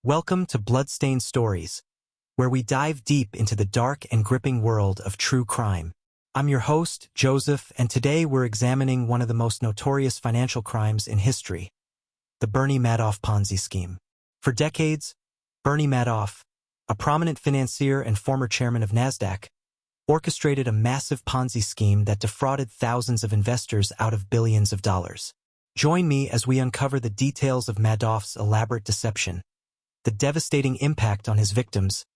Welcome to Bloodstained Stories, where we dive deep into the dark and gripping world of true crime. I'm your host, Joseph, and today we're examining one of the most notorious financial crimes in history, the Bernie Madoff Ponzi scheme. For decades, Bernie Madoff, a prominent financier and former chairman of NASDAQ, orchestrated a massive Ponzi scheme that defrauded thousands of investors out of billions of dollars. Join me as we uncover the details of Madoff's elaborate deception, the devastating impact on his victims,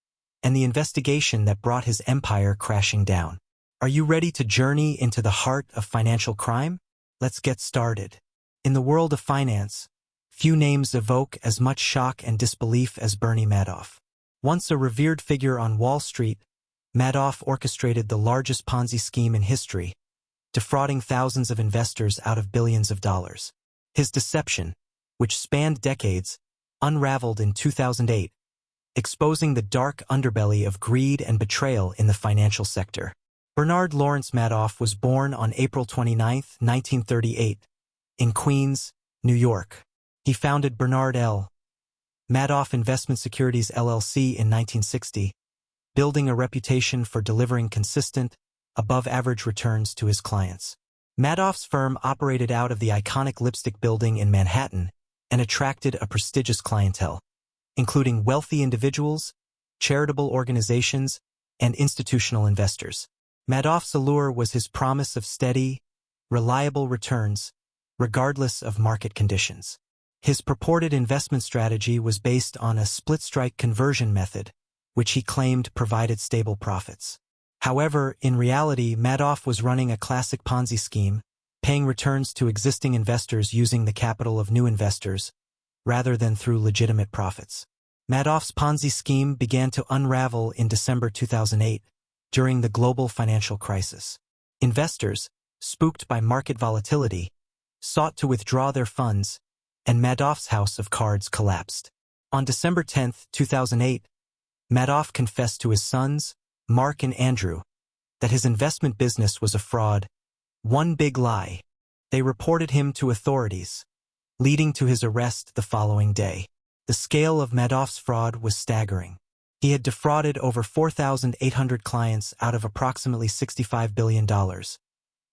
and the investigation that brought his empire crashing down. Are you ready to journey into the heart of financial crime? Let's get started. In the world of finance, few names evoke as much shock and disbelief as Bernie Madoff. Once a revered figure on Wall Street, Madoff orchestrated the largest Ponzi scheme in history, defrauding thousands of investors out of billions of dollars. His deception, which spanned decades, unraveled in 2008, exposing the dark underbelly of greed and betrayal in the financial sector. Bernard Lawrence Madoff was born on April 29, 1938, in Queens, New York. He founded Bernard L. Madoff Investment Securities LLC in 1960, building a reputation for delivering consistent, above-average returns to his clients. Madoff's firm operated out of the iconic Lipstick Building in Manhattan and attracted a prestigious clientele, including wealthy individuals, charitable organizations, and institutional investors. Madoff's allure was his promise of steady, reliable returns, regardless of market conditions. His purported investment strategy was based on a split-strike conversion method, which he claimed provided stable profits. However, in reality, Madoff was running a classic Ponzi scheme, paying returns to existing investors using the capital of new investors, rather than through legitimate profits. Madoff's Ponzi scheme began to unravel in December 2008, during the global financial crisis. Investors, spooked by market volatility, sought to withdraw their funds, and Madoff's house of cards collapsed. On December 10, 2008, Madoff confessed to his sons, Mark and Andrew, that his investment business was a fraud, one big lie. They reported him to authorities, leading to his arrest the following day. The scale of Madoff's fraud was staggering. He had defrauded over 4,800 clients out of approximately $65 billion,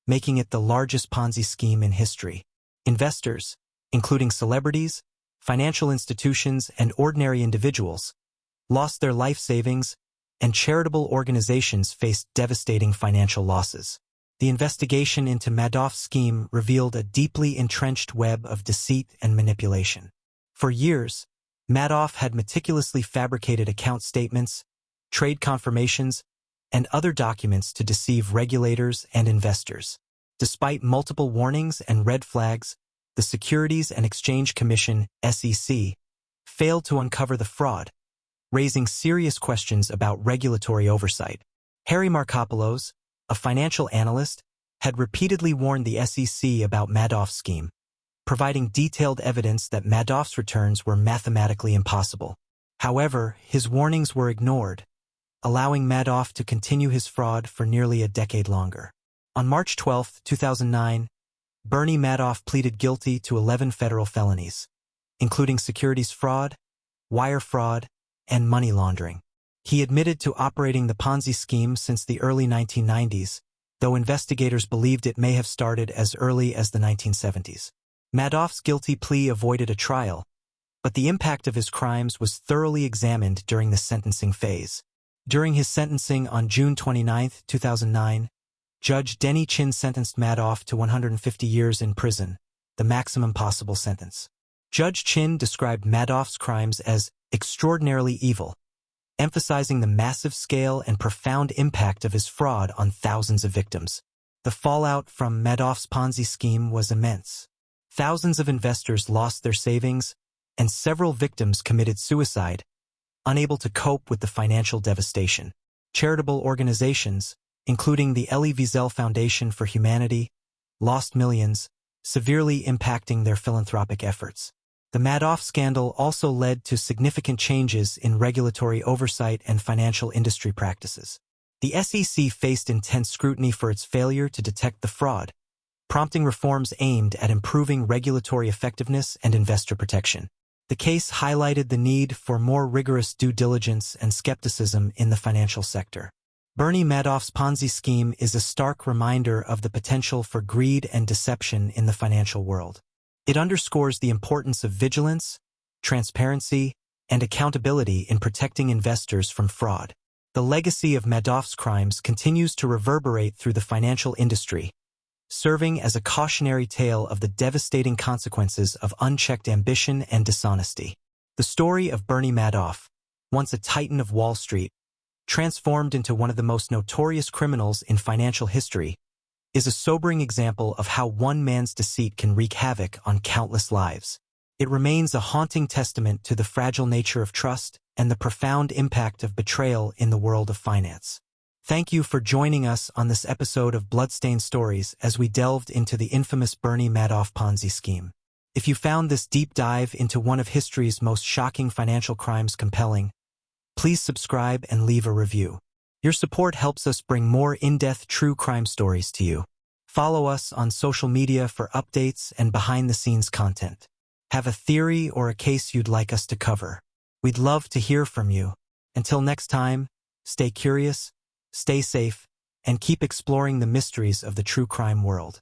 making it the largest Ponzi scheme in history. Investors, including celebrities, financial institutions, and ordinary individuals, lost their life savings, and charitable organizations faced devastating financial losses. The investigation into Madoff's scheme revealed a deeply entrenched web of deceit and manipulation. For years, Madoff had meticulously fabricated account statements, trade confirmations, and other documents to deceive regulators and investors. Despite multiple warnings and red flags, the Securities and Exchange Commission, SEC, failed to uncover the fraud, raising serious questions about regulatory oversight. Harry Markopolos, a financial analyst, had repeatedly warned the SEC about Madoff's scheme, providing detailed evidence that Madoff's returns were mathematically impossible. However, his warnings were ignored, allowing Madoff to continue his fraud for nearly a decade longer. On March 12, 2009, Bernie Madoff pleaded guilty to 11 federal felonies, including securities fraud, wire fraud, and money laundering. He admitted to operating the Ponzi scheme since the early 1990s, though investigators believed it may have started as early as the 1970s. Madoff's guilty plea avoided a trial, but the impact of his crimes was thoroughly examined during the sentencing phase. During his sentencing on June 29, 2009, Judge Denny Chin sentenced Madoff to 150 years in prison, the maximum possible sentence. Judge Chin described Madoff's crimes as extraordinarily evil, emphasizing the massive scale and profound impact of his fraud on thousands of victims. The fallout from Madoff's Ponzi scheme was immense. Thousands of investors lost their savings, and several victims committed suicide, unable to cope with the financial devastation. Charitable organizations, including the Elie Wiesel Foundation for Humanity, lost millions, severely impacting their philanthropic efforts. The Madoff scandal also led to significant changes in regulatory oversight and financial industry practices. The SEC faced intense scrutiny for its failure to detect the fraud, prompting reforms aimed at improving regulatory effectiveness and investor protection. The case highlighted the need for more rigorous due diligence and skepticism in the financial sector. Bernie Madoff's Ponzi scheme is a stark reminder of the potential for greed and deception in the financial world. It underscores the importance of vigilance, transparency, and accountability in protecting investors from fraud. The legacy of Madoff's crimes continues to reverberate through the financial industry, serving as a cautionary tale of the devastating consequences of unchecked ambition and dishonesty. The story of Bernie Madoff, once a titan of Wall Street, transformed into one of the most notorious criminals in financial history, is a sobering example of how one man's deceit can wreak havoc on countless lives. It remains a haunting testament to the fragile nature of trust and the profound impact of betrayal in the world of finance. Thank you for joining us on this episode of Bloodstained Stories as we delved into the infamous Bernie Madoff Ponzi scheme. If you found this deep dive into one of history's most shocking financial crimes compelling, please subscribe and leave a review. Your support helps us bring more in-depth true crime stories to you. Follow us on social media for updates and behind-the-scenes content. Have a theory or a case you'd like us to cover? We'd love to hear from you. Until next time, stay curious, stay safe, and keep exploring the mysteries of the true crime world.